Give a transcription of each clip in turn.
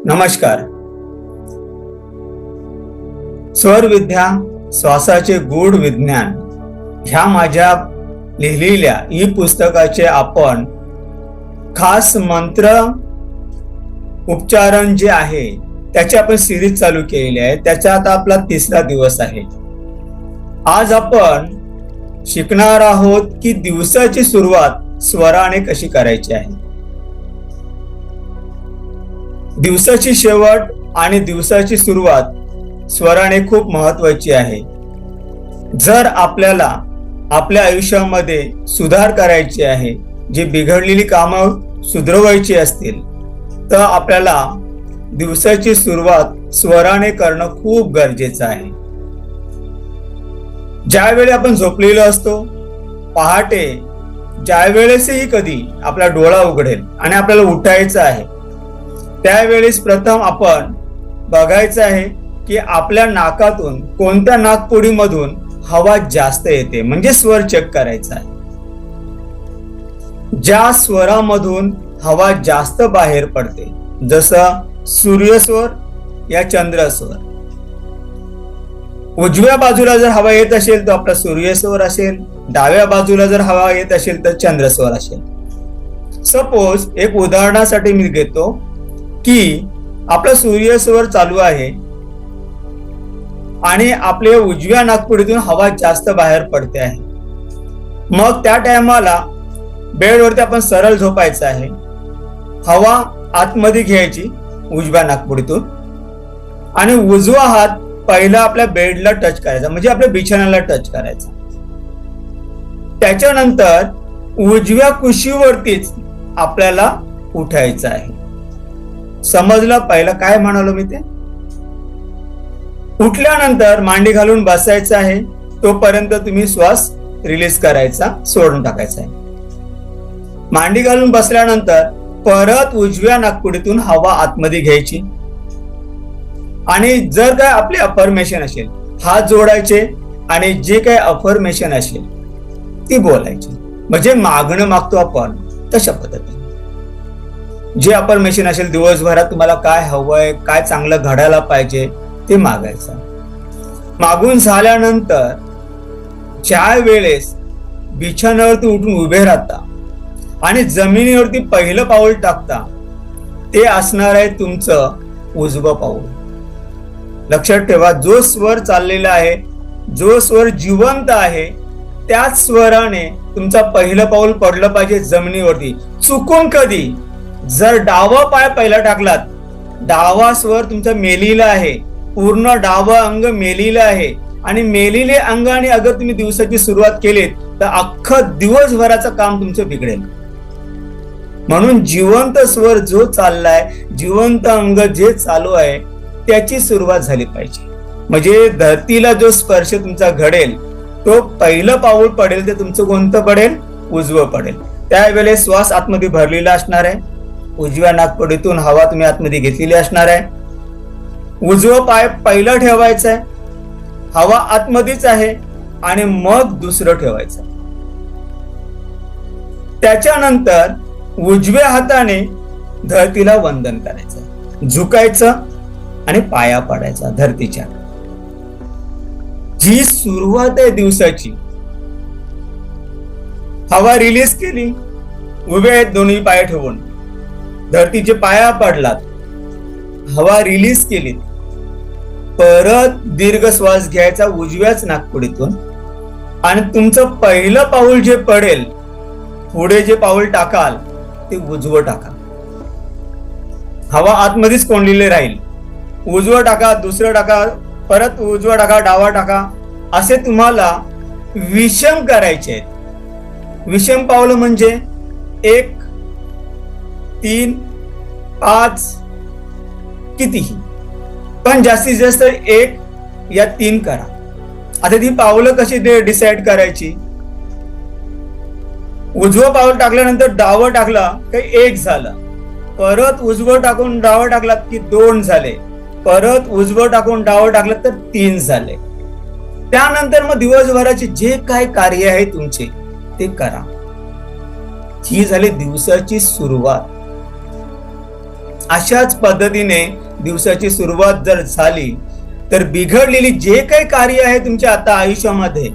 नमस्कार. स्वरविद्या श्वासाचे गूढ विज्ञान ह्या माझ्या लिहिलेल्या ई पुस्तकाचे आपण खास मंत्र उपचारण जे आहे त्याची आपण सिरीज चालू केलेली आहे. त्याचा आता आपला 3रा दिवस आहे. आज आपण शिकणार आहोत की दिवसाची सुरुवात स्वराने कशी करायची आहे. दिवसाची शेवट आणि दिवसाची सुरुवात स्वराने खूप महत्वाची आहे. जर आपल्याला आपल्या आयुष्यामध्ये सुधार करायची आहे, जी बिघडलेली कामं सुधरवायची असतील, तर आपल्याला दिवसाची सुरुवात स्वराने करणं खूप गरजेचं आहे. ज्यावेळी आपण झोपलेलो असतो, पहाटे ज्यावेळेसही कधी आपला डोळा उघडेल आणि आपल्याला उठायचं आहे, त्यावेळेस प्रथम आपण बघायचं आहे की आपल्या नाकातून कोणत्या नाकपुडीमधून हवा जास्त येते, म्हणजे स्वर चेक करायचा आहे. ज्या स्वरामधून हवा जास्त बाहेर पडते, जसं सूर्यस्वर या चंद्रस्वर, उजव्या बाजूला जर हवा येत असेल तर आपला सूर्यस्वर असेल, डाव्या बाजूला जर हवा येत असेल तर चंद्रस्वर असेल. सपोज एक उदाहरणासाठी मी घेतो की आपला सूर्यस्वर चालू आहे आणि आपल्या उजव्या नाकपुडीतून हवा जास्त बाहेर पडते आहे. मग त्या टायमाला बेडवरती आपण सरळ झोपायचं आहे. हवा आतमध्ये घ्यायची उजव्या नाकपुडीतून आणि उजवा हात पहिला आपल्या बेडला टच करायचा, म्हणजे आपल्या बिछाण्याला टच करायचा. त्याच्यानंतर उजव्या कुशीवरतीच आपल्याला उठायचं आहे. समजलं पहिलं काय म्हणालो मी ते? उठल्यानंतर मांडी घालून बसायचं आहे. तोपर्यंत तुम्ही श्वास रिलीज करायचा, सोडून टाकायचा आहे. मांडी घालून बसल्यानंतर परत उजव्या नाकपुडीतून हवा आतमध्ये घ्यायची आणि जर काय आपले अफर्मेशन असेल, हात जोडायचे आणि जे काय अफर्मेशन असेल ती बोलायची. म्हणजे मागणं मागतो आपण तशा पद्धतीने. जे अफर्मेशन असेल, दिवसभरात तुम्हाला काय हवंय, काय चांगलं घडायला पाहिजे ते मागायचं. मागून झाल्यानंतर ज्या वेळेस बिछाण्यावरती उठून उभे राहता आणि जमिनीवरती पहिलं पाऊल टाकता, ते असणार आहे तुमचं उजवं पाऊल. लक्षात ठेवा, जो स्वर चाललेला आहे, जो स्वर जिवंत आहे, त्याच स्वराने तुमचा पहिलं पाऊल पडलं पाहिजे जमिनीवरती. चुकून कधी जर डावा पाय पहिला टाकलात, डावा स्वर तुमचा मेलेला आहे, पूर्ण डावं अंग मेलेलं आहे आणि मेलेले अंगाने अगर तुम्ही दिवसाची सुरुवात केलीत तर अख्खं दिवसभराचं काम तुमचं बिघडेल. म्हणून जिवंत स्वर जो चाललाय, जिवंत अंग जे चालू आहे, त्याची सुरुवात झाली पाहिजे. म्हणजे धरतीला जो स्पर्श तुमचा घडेल, तो पहिलं पाऊल पडेल ते तुमचं कोणतं पडेल? उजवं पडेल. त्यावेळेस श्वास आतमध्ये भरलेला असणार आहे. उजव्या नाकपुडीतून हवा तुम्ही आतमध्ये घेतलेली असणार आहे. उजवं पाय पहिलं ठेवायचं आहे, हवा आतमध्येच आहे, आणि मग दुसरं ठेवायचं. त्याच्यानंतर उजव्या हाताने धरतीला वंदन करायचं, झुकायचं आणि पाया पडायचा धरतीच्या. जी सुरुवात आहे दिवसाची. हवा रिलीज केली, उभे आहेत दोन्ही पाय ठेवून, धरतीचे पाया पडलात, हवा रिलीज केली, परत दीर्घ श्वास घ्यायचा उजव्याच नाकपुडीतून आणि तुमचं पहिलं पाऊल जे पडेल, पुढे जे पाऊल टाकाल ते उजवं टाका. हवा आतमध्येच कोंडलेली राहील. उजवं टाका, दुसरं टाका, परत उजवा टाका, डावा टाका, असे तुम्हाला विषम करायचे आहेत. विषम पावलं म्हणजे 1, 3, 5 कितीही, पण जास्तीत जास्त 1 या 3 करा. आता ती पावलं कशी डिसाइड करायची? उजवं पाऊल टाकल्यानंतर डावं टाकला काही 1 झालं, परत उजवं टाकून डावं टाकलात की 2 झाले, परत उजवं टाकून डावं टाकलं तर 3 झाले. त्यानंतर मग दिवसभराचे जे काय कार्य आहे तुमचे ते करा. ही झाली दिवसाची सुरुवात. अशाच पद्धतीने दिवसाची सुरुवात जर झाली तर बिघडलेली जे काही कार्य आहे तुमच्या आता आयुष्यामध्ये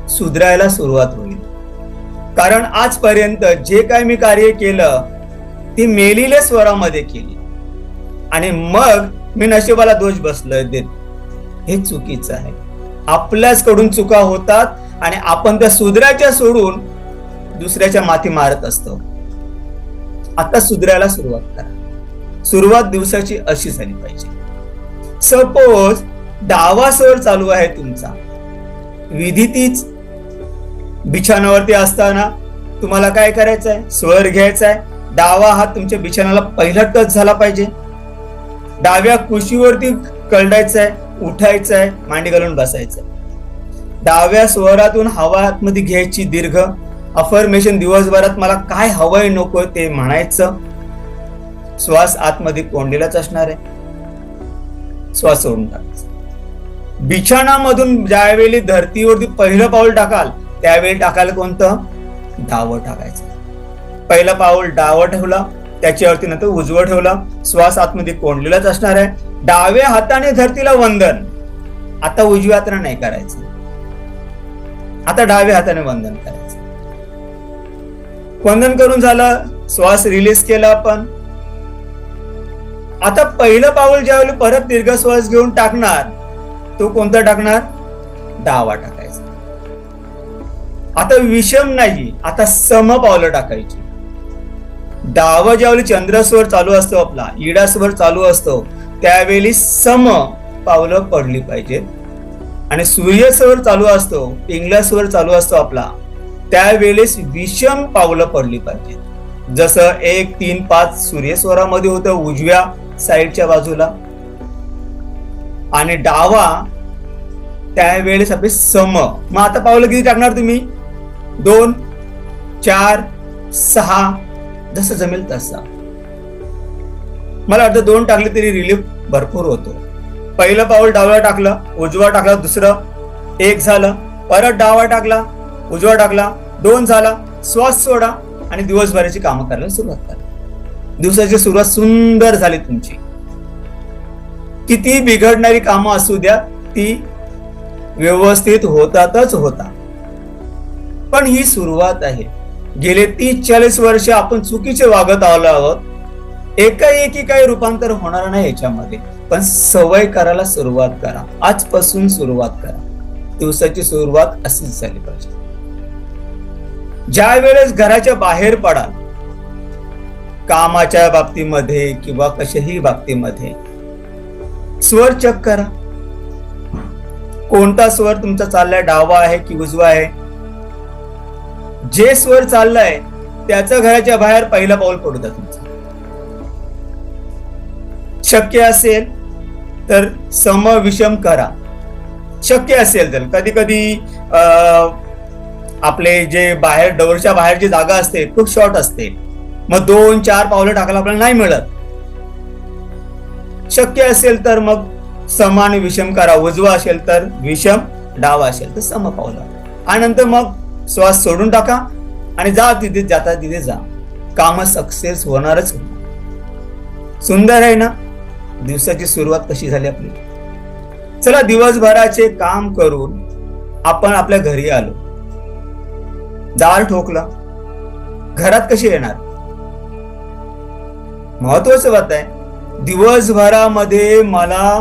सुधारायला सुरुवात होईल. कारण आजपर्यंत जे काही मी कार्य केलं ती मेलेल्या स्वरामध्ये केली आणि मग मी नशिबाला दोष बसलोय देत. हे चुकीचं आहे. आपल्याच कडून चुका होतात आणि आपण त्या सुधारायच्या सोडून दुसऱ्याच्या माथी मारत असतो. आता सुधारायला सुरुवात करा. सुरुवात दिवसाची अशी झाली पाहिजे. सपोज डावा स्वर चालू आहे तुमचा, विधी तीच. बिछाणावरती असताना तुम्हाला काय करायचंय? स्वर घ्यायचा आहे. डावा हात तुमच्या बिछाणाला पहिला टच झाला पाहिजे. डाव्या कुशीवरती कळडायचं आहे, उठायचं आहे, मांडी घालून बसायचं. डाव्या स्वरातून हवा आतमध्ये घ्यायची दीर्घ. अफर्मेशन दिवसभरात मला काय हवंय नको ते म्हणायचं. श्वास आतमध्ये कोंडलेलाच असणार आहे. श्वास सोडून टाकायचा. बिछाणामधून ज्यावेळी धरतीवरती पहिलं पाऊल टाकाल त्यावेळी टाकायला कोणतं? डावं टाकायचं. पहिलं पाऊल डावं ठेवलं, त्याच्यावरती नंतर उजवं ठेवलं. श्वास आतमध्ये कोंडलेलाच असणार आहे. डाव्या हाताने धरतीला वंदन. आता उजव्या हाताने नाही करायचं, आता डाव्या हाताने वंदन करायचं. वंदन करून झालं, श्वास रिलीज केला आपण. आता पहिलं पाऊल ज्यावेळी परत दीर्घ श्वास घेऊन टाकणार तो कोणता टाकणार? डावा टाकायचा. आता विषम नाही, आता सम पावलं टाकायची. डावा ज्यावेळी चंद्रस्वर चालू असतो, आपला इडा स्वर चालू असतो, त्यावेळी सम पावलं पडली पाहिजेत. आणि सूर्यस्वर चालू असतो, पिंगला स्वर चालू असतो आपला, त्यावेळेस विषम पावलं पडली पाहिजेत. जसं 1, 3, 5 सूर्यस्वरामध्ये होतं उजव्या साईडच्या बाजूला, आणि डावा त्यावेळेस आपले सम. मग आता पावलं किती टाकणार तुम्ही? 2, 4, 6 जसं जमेल तसा. मला वाटतं 2 टाकले तरी रिलीफ भरपूर होतो. पहिलं पाऊल डावा टाकलं, उजवा टाकला, दुसरं 1 झालं, परत डावा टाकला, उजवा टाकला, 2 झाला. श्वास सोडा आणि दिवसभराची कामं करायला सुरुवात करा. दिवसाची सुरुवात सुंदर झाली तुमची. किती बिघडणारी कामं असू द्या, ती व्यवस्थित होतातच होता. पण ही सुरुवात आहे. गेले 30-40 वर्ष आपण चुकीचे वागत आलो आहोत. एकाएकी काही रूपांतर होणार नाही याच्यामध्ये. पण सवय करायला सुरुवात करा. आजपासून सुरुवात करा. दिवसाची सुरुवात अशीच झाली पाहिजे. ज्या वेळेस घराच्या बाहेर पडाल, कामाच्या बाबतीमध्ये किंवा कशाही बाबतीमध्ये, स्वर चेक करा. कोणता स्वर तुमचा चाललाय? डावा आहे की उजवा आहे? जे स्वर चाललाय त्याचं घराच्या बाहेर पहिला पाऊल पडू द्या तुमचं. शक्य असेल तर सम विषम करा. शक्य असेल तर कधी कधी आपले जे बाहेर डोरच्या बाहेर जी जागा असते खूप शॉर्ट असते, मग 2-4 पावलं टाकायला आपल्याला नाही मिळत. शक्य असेल तर मग सम आणि विषम करा. उजवा असेल तर विषम, डावा असेल तर सम पावलं. आणि नंतर मग श्वास सोडून टाका आणि जा तिथे जाता तिथे जा. काम सक्सेस होणारच. सुंदर आहे ना दिवसाची सुरुवात कशी झाली आपली. चला, दिवसभराचे काम करून आपण आपल्या घरी आलो, दार ठोकला, घरात कशी येणार? महत्वाचं बात आहे, दिवसभरामध्ये मला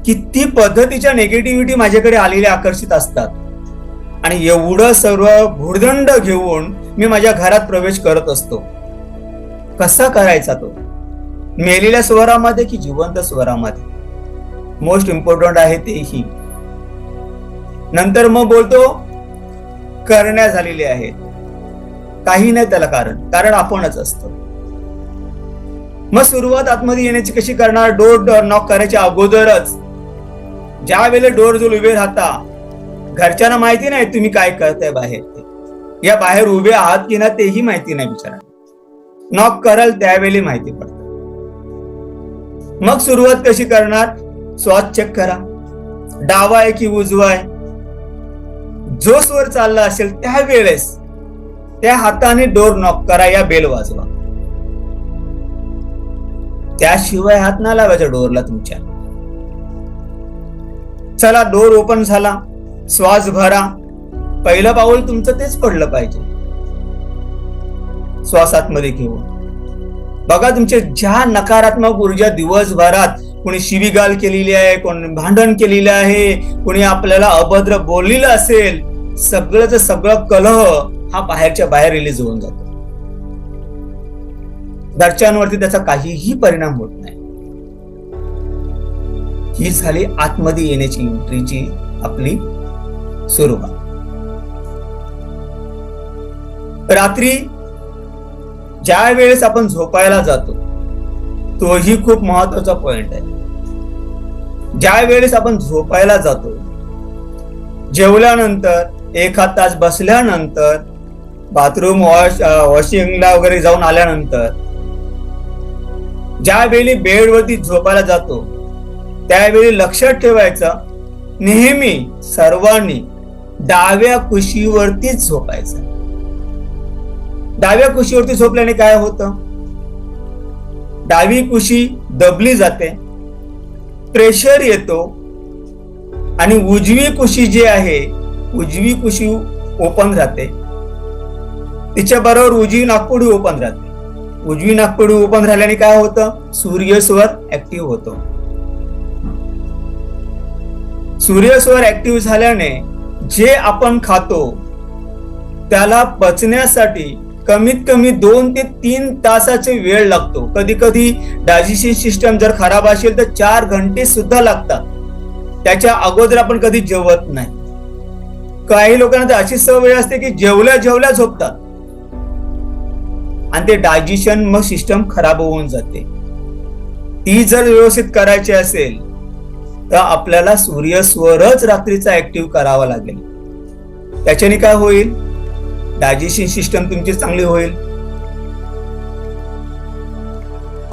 किती पद्धतीच्या नेगेटिव्हिटी माझ्याकडे आलेल्या आकर्षित असतात आणि एवढं सर्व भुर्दंड घेऊन मी माझ्या घरात प्रवेश करत असतो. कसा करायचा तो? मेलेल्या स्वरामध्ये की जिवंत स्वरामध्ये? मोस्ट इम्पॉर्टंट आहे तेही. नंतर मग बोलतो करण्या झालेल्या आहेत. काही नाही त्याला कारण आपणच असतो. मग सुरुवात आतमध्ये येण्याची कशी करणार? डोर नॉक करायच्या अगोदरच ज्या वेळेला डोर जवळ उभे राहता, घरच्यांना माहिती नाही तुम्ही काय करताय बाहेर. या बाहेर उभे आहात की ना तेही माहिती नाही बिचारा. नॉक कराल त्यावेळी माहिती पडतं. मग सुरुवात कशी करणार? श्वास चेक करा. डावा आहे की उजवा आहे? जो स्वर चालला असेल त्यावेळेस त्या हाताने डोर नॉक करा, या बेल वाजवा. त्याशिवाय हात ना लावायचा डोअरला तुमच्या. चला, डोर ओपन झाला, श्वास भरा. पहिलं पाऊल तुमचं तेच पडलं पाहिजे. श्वास आतमध्ये घेऊन बघा, तुमचे ज्या नकारात्मक ऊर्जा दिवसभरात कोणी शिवीगाळ केलेली आहे, कोणी भांडण केलेलं आहे, कोणी आपल्याला अभद्र बोललेलं असेल, सगळंच सगळं कलह हा बाहेरच्या बाहेर रिलीज होऊन जातो. घरच्यांवरती त्याचा काहीही परिणाम होत नाही. ही झाली आतमध्ये येण्याची एंट्रीची आपली सुरुवात. रात्री ज्या वेळेस आपण झोपायला जातो, तोही खूप महत्वाचा पॉइंट आहे. ज्या वेळेस आपण झोपायला जातो, जेवल्यानंतर 1-1 तास बसल्यानंतर, बाथरूम वॉशिंगला वगैरे जाऊन आल्यानंतर, ज्यावेळी बेडवरती झोपायला जातो त्यावेळी लक्षात ठेवायचं, नेहमी सर्वांनी डाव्या कुशीवरतीच झोपायचं. डाव्या कुशीवरती झोपल्याने काय होतं? डावी कुशी दबली जाते, प्रेशर येतो आणि उजवी कुशी जी आहे, उजवी कुशी ओपन राहते. तिच्या बरोबर उजवी नाकपुडी ओपन राहते. उजवी नाकपुडी ओपन राहिल्याने काय होतं? सूर्यस्वर ऍक्टिव्ह होतो. सूर्यस्वर ऍक्टिव्ह झाल्याने जे आपण खातो त्याला पचण्यासाठी कमीत कमी 2 ते 3 तासाचे वेळ लागतो. कधी कधी डायजेशन सिस्टम जर खराब असेल तर 4 घंटे सुद्धा लागतात. त्याच्या अगोदर आपण कधी जेवत नाही. काही लोकांना तर अशी सवय असते की जेवल्या जेवल्या झोपतात आणि ते डायजेशन मग सिस्टम खराब होऊन जाते. ती जर व्यवस्थित करायची असेल तर आपल्याला सूर्यस्वरच रात्रीचा ऍक्टिव्ह करावा लागेल. त्याच्याने काय होईल? डायजेशन सिस्टम तुमची चांगली होईल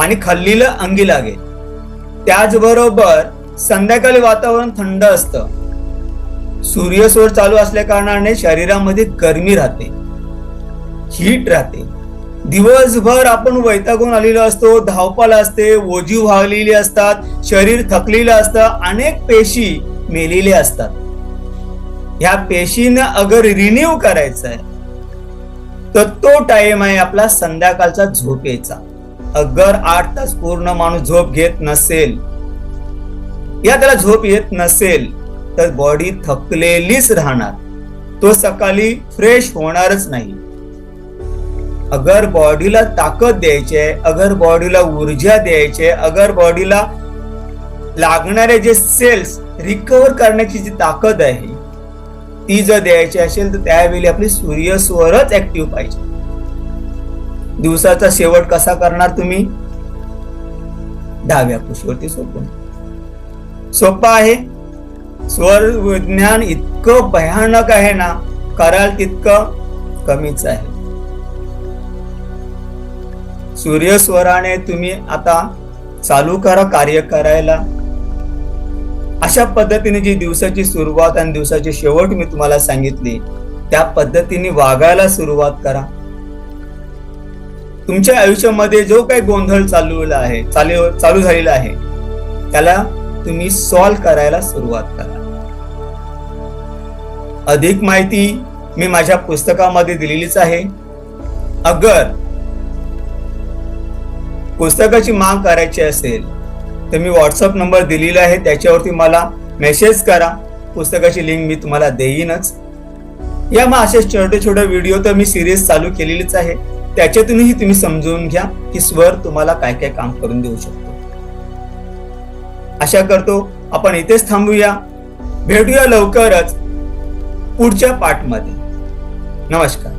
आणि खाल्लेलं अंगी लागेल. त्याचबरोबर संध्याकाळी वातावरण थंड असतं. सूर्यस्वर चालू असल्या कारणाने शरीरामध्ये गरमी राहते, हीट राहते. दिवसभर आपण वैतागून आलेलो असतो, धावपळ असते, ओझी व्हावलेली असतात, शरीर थकलेलं असतं, अनेक पेशी मेलेले असतात. ह्या पेशींना अगर रिन्यू करायचं आहे तर तो टाइम आहे आपला संध्याकाळचा झोपेचा. अगर 8 तास पूर्ण माणूस झोप घेत नसेल या त्याला झोप येत नसेल तर बॉडी थकलेलीच राहणार. तो सकाळी फ्रेश होणारच नाही. अगर बॉडीला ताकद द्यायची आहे, अगर बॉडीला ऊर्जा द्यायची आहे, अगर बॉडीला लागणारे जे सेल्स रिकव्हर करण्याची जी ताकद आहे ती जर द्यायची असेल तर त्यावेळी आपली सूर्यस्वरच ऍक्टिव्ह पाहिजे. दिवसाचा शेवट कसा करणार तुम्ही? डाव्या कुशीवरती झोपून. सोपं आहे. स्वर विज्ञान इतकं भयानक आहे ना, कराल तितकं कमीच आहे. सूर्यस्वराने तुम्ही आता चालू करा कार्य करायला. अशा पद्धतीने जी दिवसाची सुरुवात आणि दिवसाची शेवट मी तुम्हाला सांगितली त्या पद्धतीने वागायला सुरुवात करा. तुमच्या आयुष्यामध्ये जो काही गोंधळ चालू झालेला आहे त्याला तुम्ही सॉल्व्ह करायला सुरुवात करा. अधिक माहिती मी माझ्या पुस्तकामध्ये दिलेलीच आहे. अगर पुस्तकाची माग करायची असेल तर मी व्हॉट्सअप नंबर दिलेला आहे, त्याच्यावरती मला मेसेज करा. पुस्तकाची लिंक मी तुम्हाला देईनच. या मग असे छोटे छोटे व्हिडिओ तर मी सिरीज चालू केलेलीच आहे. त्याच्यातूनही तुम्ही समजून घ्या की स्वर तुम्हाला काय काय काम करून देऊ शकतो. आशा करतो आपण इथेच थांबूया. भेटूया लवकरच पुढच्या पार्टमध्ये. नमस्कार.